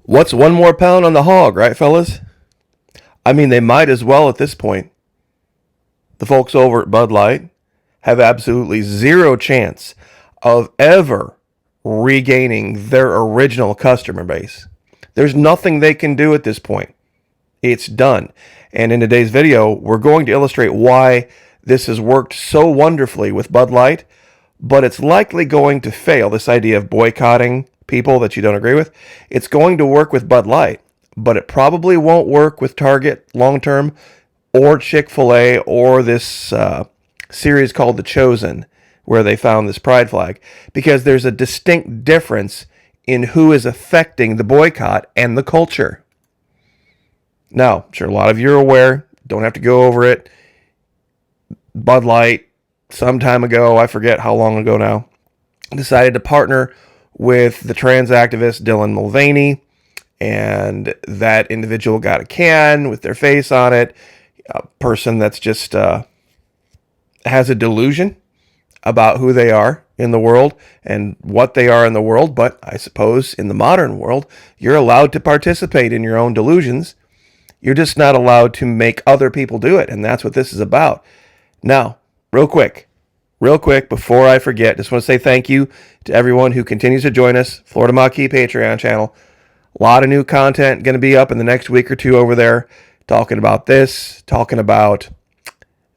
What's one more pound on the hog, right, fellas? I mean, they might as well at this point. The folks over at Bud Light have absolutely zero chance of ever regaining their original customer base. There's nothing they can do at this point. It's done. And in today's video, we're going to illustrate why this has worked so wonderfully with Bud Light, but it's likely going to fail. This idea of boycotting people that you don't agree with, it's going to work with Bud Light, but it probably won't work with Target long term, or Chick-fil-A, or this series called The Chosen, where they found this pride flag, because there's a distinct difference in who is affecting the boycott and the culture. Now, I'm sure a lot of you are aware, don't have to go over it. Bud Light, some time ago, I forget how long ago now, decided to partner with the trans activist Dylan Mulvaney, and that individual got a can with their face on it. A person that's just has a delusion about who they are in the world and what they are in the world. But I suppose in the modern world, you're allowed to participate in your own delusions. You're just not allowed to make other people do it. And that's what this is about. Now, real quick, before I forget, just want to say thank you to everyone who continues to join us. Florida Maquis Patreon channel. A lot of new content going to be up in the next week or two over there, talking about this, talking about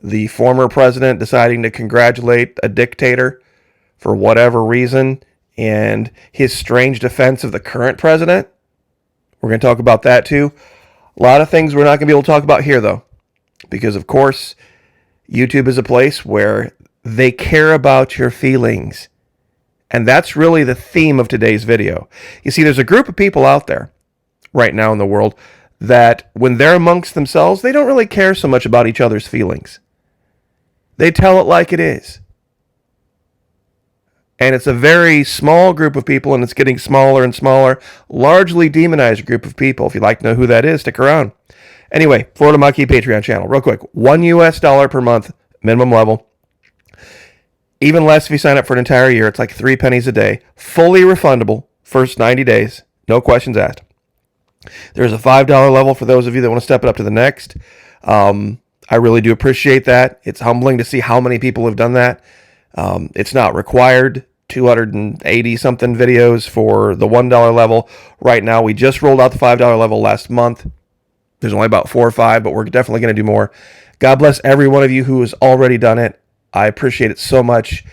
the former president deciding to congratulate a dictator for whatever reason, and his strange defense of the current president. We're going to talk about that too. A lot of things we're not going to be able to talk about here, though, because, of course, YouTube is a place where they care about your feelings. And that's really the theme of today's video. You see, there's a group of people out there right now in the world that when they're amongst themselves, they don't really care so much about each other's feelings. They tell it like it is. And it's a very small group of people, and it's getting smaller and smaller, largely demonized group of people. If you'd like to know who that is, stick around. Anyway, Florida Maquis Patreon channel, real quick. $1 per month, minimum level. Even less if you sign up for an entire year. It's like 3 pennies a day. Fully refundable, first 90 days. No questions asked. There's a $5 level for those of you that want to step it up to the next. I really do appreciate that. It's humbling to see how many people have done that. It's not required. 280 something videos for the $1 level. Right now, we just rolled out the $5 level last month. There's only about 4 or 5, but we're definitely going to do more. God bless every one of you who has already done it. I appreciate it so much.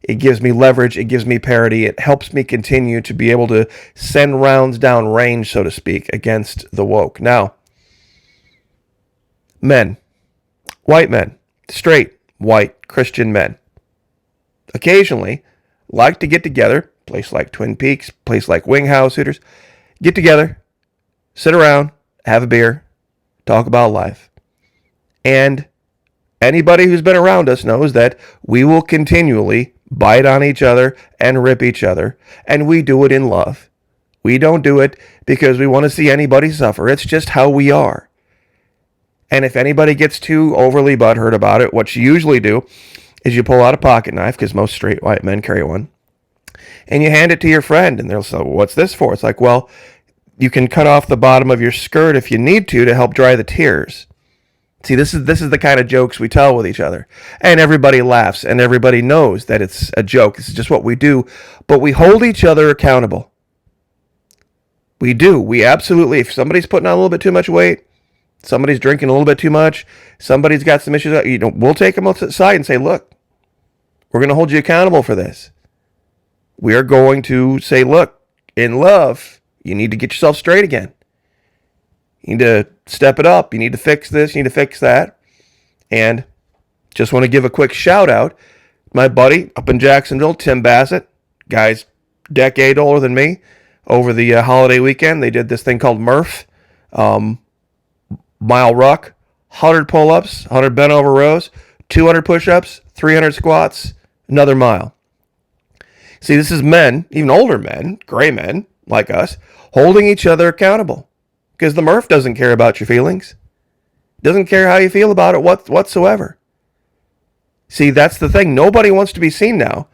It gives me leverage. It gives me parity. It helps me continue to be able to send rounds down range, so to speak, against the woke. Now, men, white men, straight, white, Christian men, occasionally like to get together, place like Twin Peaks, place like Wing House, Hooters, get together, sit around, have a beer, talk about life. And anybody who's been around us knows that we will continually bite on each other and rip each other, and we do it in love. We don't do it because we want to see anybody suffer. It's just how we are. And if anybody gets too overly butthurt about it, what you usually do is you pull out a pocket knife, because most straight white men carry one, and you hand it to your friend, and they'll say, what's this for? It's like, well, you can cut off the bottom of your skirt if you need to help dry the tears. See, this is the kind of jokes we tell with each other. And everybody laughs, and everybody knows that it's a joke. This is just what we do. But we hold each other accountable. We do. We absolutely, if somebody's putting on a little bit too much weight, somebody's drinking a little bit too much, somebody's got some issues, we'll take them aside and say, look, we're going to hold you accountable for this. We are going to say, look, in love, you need to get yourself straight again. You need to step it up. You need to fix this. You need to fix that. And just want to give a quick shout out. My buddy up in Jacksonville, Tim Bassett, guy's decade older than me. Over the holiday weekend, they did this thing called Murph. Mile ruck, 100 pull-ups, 100 bent over rows, 200 push-ups, 300 squats, another mile. See, this is men, even older men, gray men like us, holding each other accountable. Because the Murph doesn't care about your feelings. Doesn't care how you feel about it whatsoever. See, that's the thing. Nobody wants to be seen now.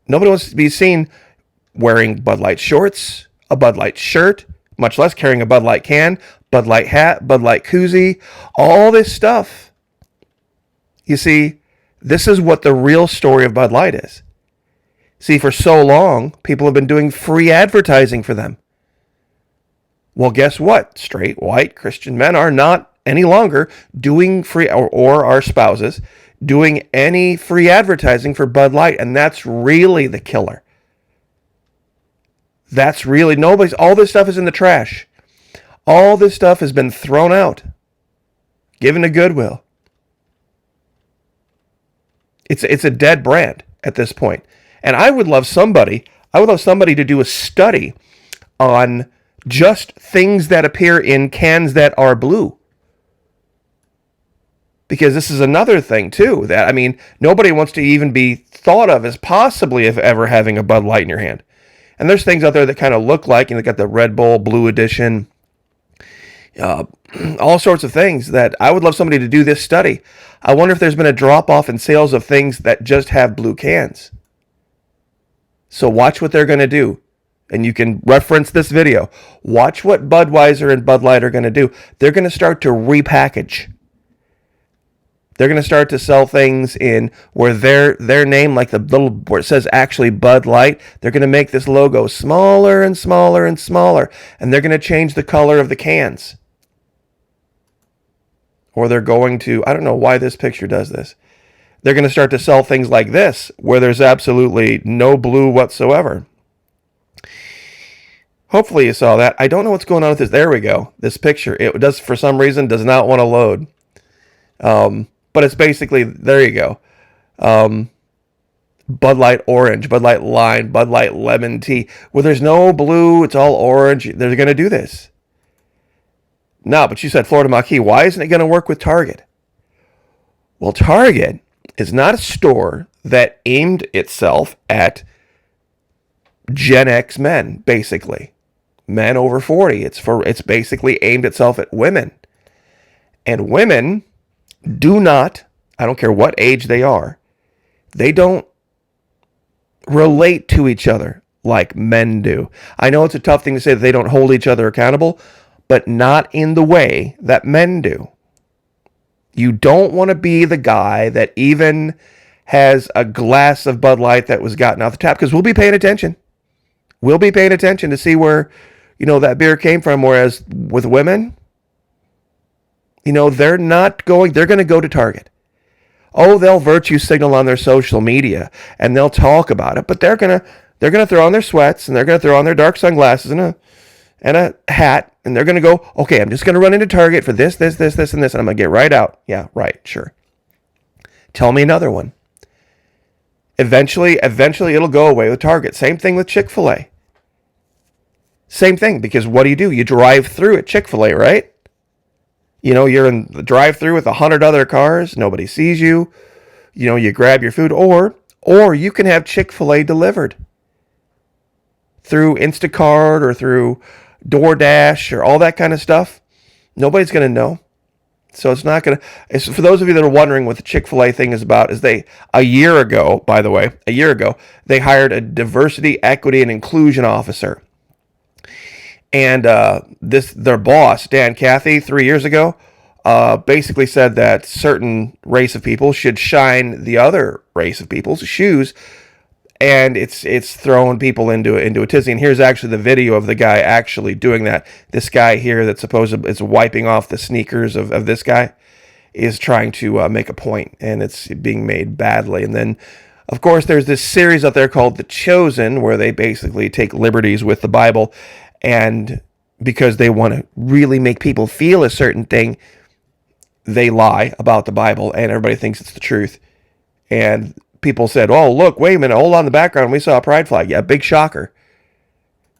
Nobody wants to be seen wearing Bud Light shorts, a Bud Light shirt, much less carrying a Bud Light can, Bud Light hat, Bud Light koozie, all this stuff. You see, this is what the real story of Bud Light is. See, for so long, people have been doing free advertising for them. Well, guess what? Straight, white, Christian men are not any longer doing free, or our spouses, doing any free advertising for Bud Light, and that's really the killer. That's really, all this stuff is in the trash. All this stuff has been thrown out, given to Goodwill. It's a dead brand at this point. And I would love somebody to do a study on just things that appear in cans that are blue. Because this is another thing, too, that, I mean, nobody wants to even be thought of as possibly of ever having a Bud Light in your hand. And there's things out there that kind of look like, they got the Red Bull Blue Edition, all sorts of things that I would love somebody to do this study. I wonder if there's been a drop-off in sales of things that just have blue cans. So watch what they're going to do. And you can reference this video. Watch what Budweiser and Bud Light are going to do. They're going to start to repackage. They're going to start to sell things in where their name, like the little, where it says actually Bud Light, they're going to make this logo smaller and smaller and smaller. And they're going to change the color of the cans. Or they're going to, I don't know why this picture does this. They're going to start to sell things like this, where there's absolutely no blue whatsoever. Hopefully you saw that. I don't know what's going on with this. There we go. This picture. It does, for some reason, does not want to load. But it's basically, there you go. Bud Light Orange, Bud Light Lime, Bud Light Lemon Tea. Well, there's no blue. It's all orange. They're going to do this. No, but you said Florida Maquis. Why isn't it going to work with Target? Well, Target is not a store that aimed itself at Gen X men, basically. Men over 40. It's basically aimed itself at women. And women do not, I don't care what age they are, they don't relate to each other like men do. I know it's a tough thing to say that they don't hold each other accountable, but not in the way that men do. You don't want to be the guy that even has a glass of Bud Light that was gotten off the tap, because we'll be paying attention. We'll be paying attention to see where, that beer came from. Whereas with women, they're going to go to Target. Oh, they'll virtue signal on their social media and they'll talk about it, but they're going to throw on their sweats and they're going to throw on their dark sunglasses and a hat, and they're going to go, okay, I'm just going to run into Target for this, and this, and I'm going to get right out. Yeah, right, sure. Tell me another one. Eventually it'll go away with Target. Same thing with Chick-fil-A. Same thing, because what do? You drive through at Chick-fil-A, right? You're in the drive-through with 100 other cars. Nobody sees you. You grab your food, or you can have Chick-fil-A delivered through Instacart or through DoorDash or all that kind of stuff. Nobody's going to know. So it's not going to, for those of you that are wondering what the Chick-fil-A thing is about, is a year ago, they hired a diversity, equity, and inclusion officer. And their boss, Dan Cathy, 3 years ago, basically said that certain race of people should shine the other race of people's shoes. And it's throwing people into a tizzy. And here's actually the video of the guy actually doing that. This guy here that's supposed is wiping off the sneakers of this guy is trying to make a point, and it's being made badly. And then, of course, there's this series out there called The Chosen, where they basically take liberties with the Bible, and because they want to really make people feel a certain thing, they lie about the Bible, and everybody thinks it's the truth. And people said, oh, look, wait a minute, hold on in the background, we saw a pride flag. Yeah, big shocker.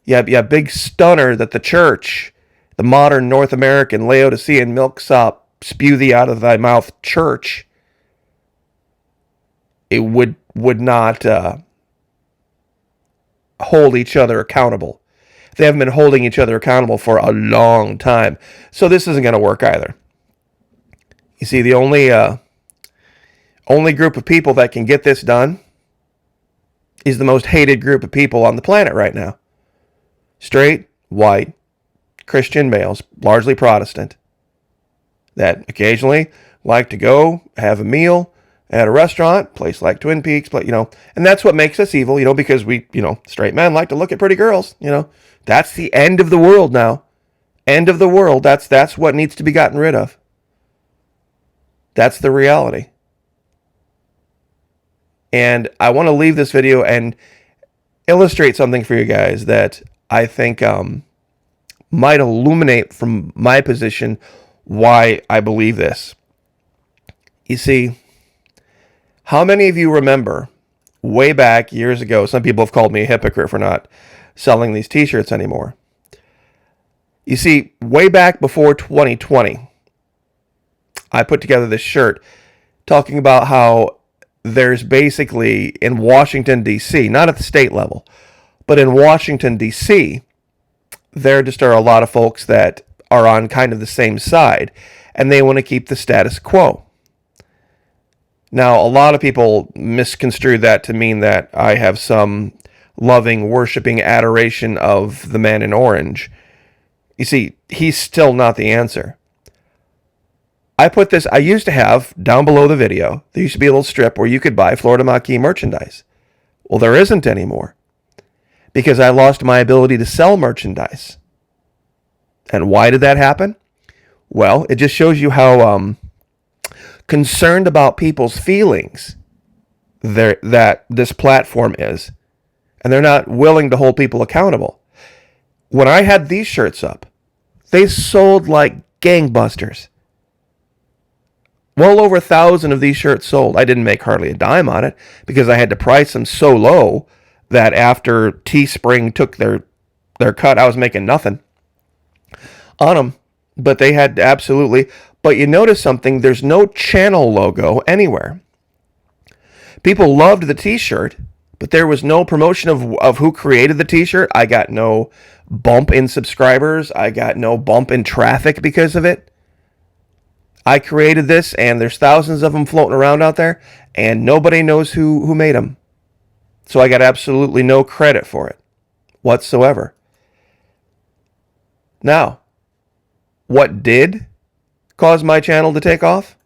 Yeah, big stunner that the church, the modern North American Laodicean milksop, spew thee out of thy mouth church, it would not hold each other accountable. They haven't been holding each other accountable for a long time. So this isn't going to work either. You see, the only group of people that can get this done is the most hated group of people on the planet right now. straight, white, Christian males, largely Protestant, that occasionally like to go have a meal at a restaurant, place like Twin Peaks, but and that's what makes us evil, because we, straight men like to look at pretty girls, That's the end of the world now. End of the world. That's what needs to be gotten rid of. That's the reality. And I want to leave this video and illustrate something for you guys that I think might illuminate from my position why I believe this. You see, how many of you remember way back years ago, some people have called me a hypocrite for not selling these t-shirts anymore. You see, way back before 2020, I put together this shirt talking about how there's basically in Washington, D.C., not at the state level, but in Washington, D.C., there just are a lot of folks that are on kind of the same side, and they want to keep the status quo. Now, a lot of people misconstrue that to mean that I have some loving, worshiping adoration of the man in orange. You see, he's still not the answer. I used to have, down below the video, there used to be a little strip where you could buy Florida Maquis merchandise. Well, there isn't anymore, because I lost my ability to sell merchandise. And why did that happen? Well, it just shows you how concerned about people's feelings that this platform is, and they're not willing to hold people accountable. When I had these shirts up, they sold like gangbusters. Well over 1,000 of these shirts sold. I didn't make hardly a dime on it because I had to price them so low that after Teespring took their cut, I was making nothing on them. But they had absolutely... But you notice something, there's no channel logo anywhere. People loved the t-shirt, but there was no promotion of who created the t-shirt. I got no bump in subscribers. I got no bump in traffic because of it. I created this, and there's thousands of them floating around out there, and nobody knows who made them. So I got absolutely no credit for it whatsoever. Now, what did cause my channel to take off?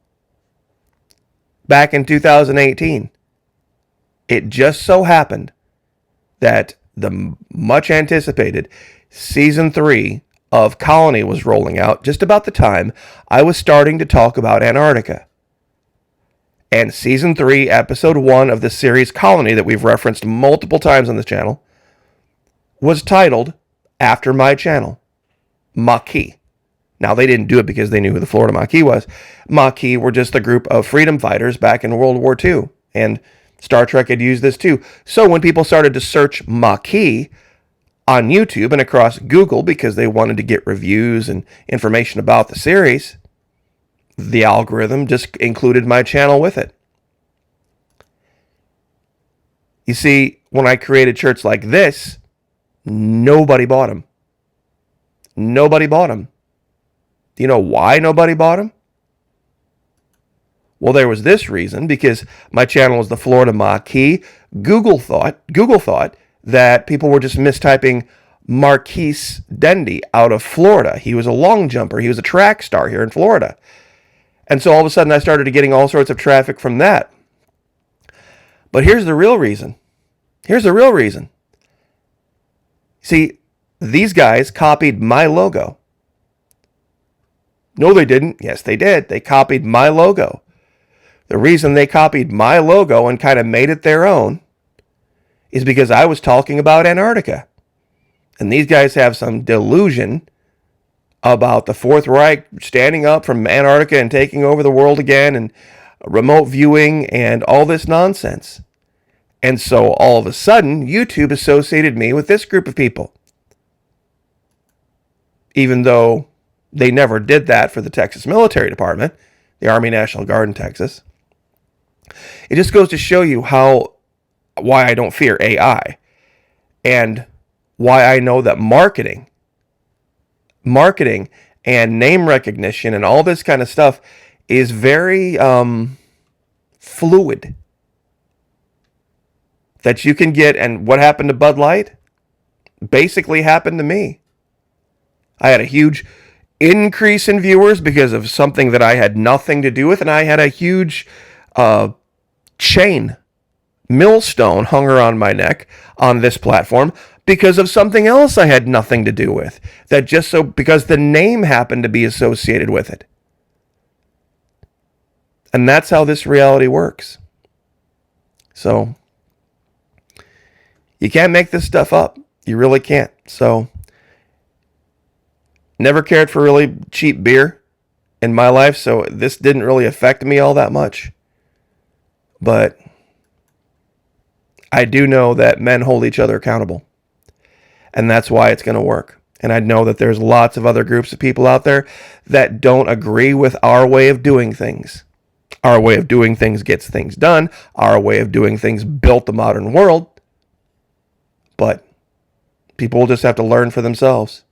Back in 2018, it just so happened that the much anticipated season 3 of Colony was rolling out just about the time I was starting to talk about Antarctica. And season 3, episode 1 of the series Colony that we've referenced multiple times on this channel was titled after my channel, Maquis. Now, they didn't do it because they knew who the Florida Maquis was. Maquis were just a group of freedom fighters back in World War II, and Star Trek had used this too. So when people started to search Maquis on YouTube and across Google because they wanted to get reviews and information about the series, the algorithm just included my channel with it. You see, when I created shirts like this, nobody bought them. Nobody bought them. Do you know why nobody bought them? Well, there was this reason, because my channel was the Florida Maquis. Google thought that people were just mistyping Marquise Dendy out of Florida. He was a long jumper. He was a track star here in Florida. And so all of a sudden I started getting all sorts of traffic from that. But here's the real reason. Here's the real reason. See, these guys copied my logo. No, they didn't. Yes, they did. They copied my logo. The reason they copied my logo and kind of made it their own is because I was talking about Antarctica. And these guys have some delusion about the Fourth Reich standing up from Antarctica and taking over the world again, and remote viewing and all this nonsense. And so all of a sudden, YouTube associated me with this group of people. Even though they never did that for the Texas Military Department, the Army National Guard in Texas. It just goes to show you why I don't fear AI, and why I know that marketing and name recognition and all this kind of stuff is very fluid. That you can get, and what happened to Bud Light? basically happened to me. I had a huge increase in viewers because of something that I had nothing to do with, and I had a huge chain, millstone hung around my neck on this platform because of something else I had nothing to do with. That just so, because the name happened to be associated with it. And that's how this reality works. So, you can't make this stuff up. You really can't. So, never cared for really cheap beer in my life, so this didn't really affect me all that much. But I do know that men hold each other accountable. And that's why it's going to work. And I know that there's lots of other groups of people out there that don't agree with our way of doing things. Our way of doing things gets things done. Our way of doing things built the modern world. But people will just have to learn for themselves.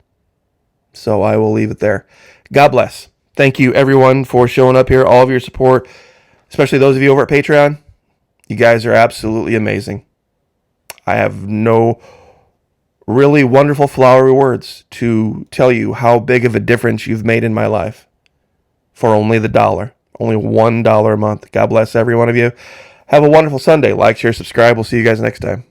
So I will leave it there. God bless. Thank you, everyone, for showing up here. All of your support, especially those of you over at Patreon. You guys are absolutely amazing. I have no really wonderful flowery words to tell you how big of a difference you've made in my life for only the $1. Only $1 a month. God bless every one of you. Have a wonderful Sunday. Like, share, subscribe. We'll see you guys next time.